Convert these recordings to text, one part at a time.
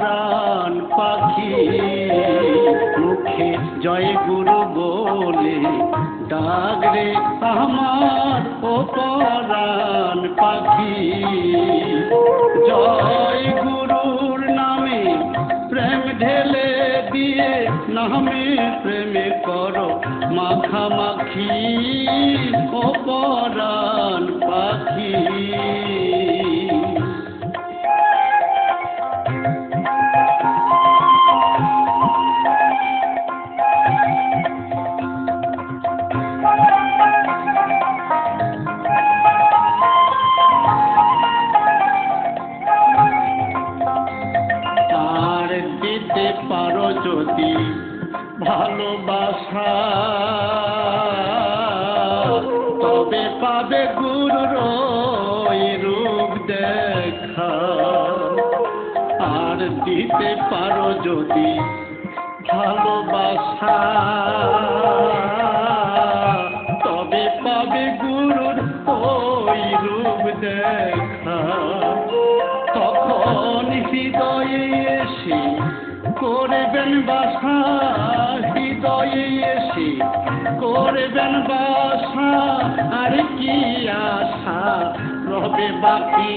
পরাণ পাখি মুখে জয় গুরু বলে ডাক রে আমার ও পরাণ পাখি জয় গুরুর নামে প্রেম ঢেলে দিয়ে নামে প্রেমে করো মাখামাখি ও পরাণ পাখি পারো যদি ভালোবাসা তবে পাবে গুরুর রূপ দেখা আর দিতে পারো যদি ভালোবাসা তবে পাবে গুরুর ওই রূপ দেখা তখন হৃদয়ে এসে করবেন বাসা হৃদয়ে এসে করবেন বাসা আর কি আশা রবে বাকি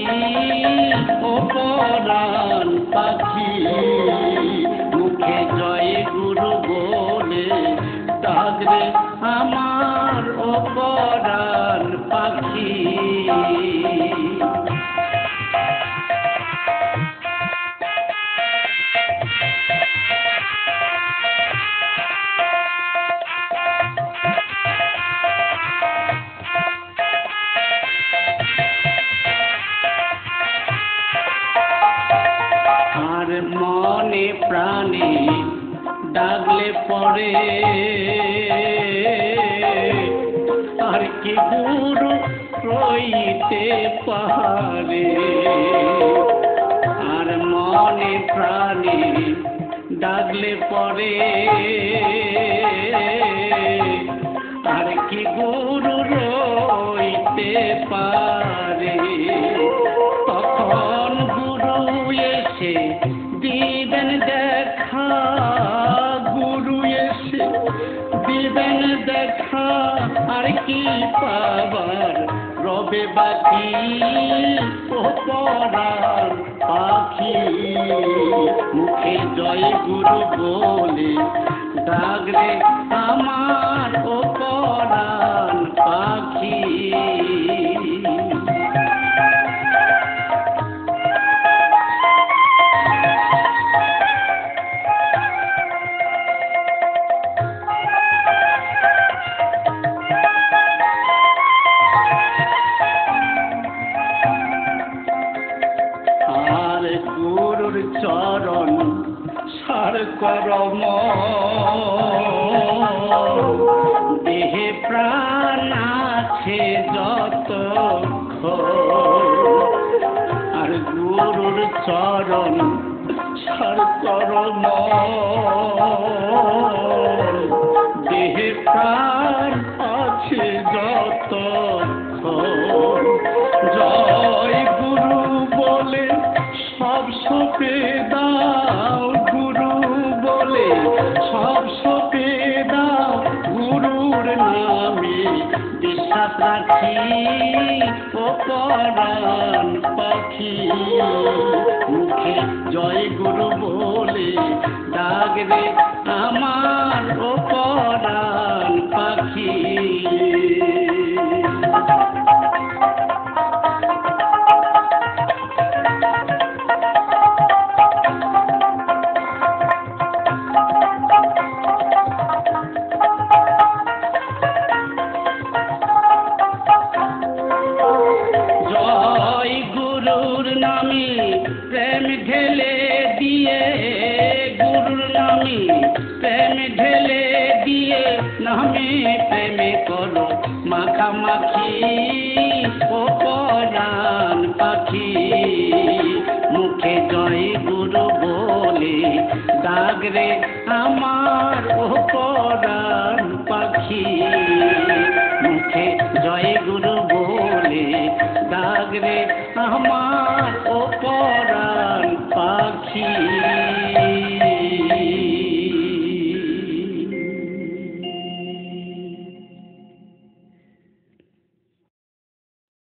ও পরাণ পাখি মুখে জয় গুরু বলে ডাকরে আমার ও পরাণ পাখি মনে প্রাণে ডাকলে পরে আর কি গুরু রইতে পারে আর মনে প্রাণে ডাকলে পরে আর কি গুরু রইতে পারে তখন গুরু এসে দিবেন দেখা গুরু এসে দিবেন দেখা আর কি পাবার রবে বাকি ও পরাণ পাখি মুখে জয় গুরু বলে ডাকরে আমার ও পরাণ পাখি গুরুর চরণ সার করম দেহে প্রাণ আছে যত আর গুরুর চরণ সার করম দেহে প্রাণ আছে যত জয় গুরু বলে সব সপে দাও গুরু বলে সব সপে দাও গুরুর নামে বিশ্বাস রাখি ও পরাণ পাখি মুখে জয় গুরু বলে ডাকরে আমার ও পরাণ পাখি নামে প্রেম ঢেলে দিয়ে গুরুর নামে প্রেম ঢেলে দিয়ে নামে প্রেমে করো মাখামাখি ও পরাণ পাখি মুখে জয় গুরু বলে ডাকরে আমার ও পরাণ পাখি মুখে জয় গুরু বলে ডাকরে আমার ও পরাণ পাখি।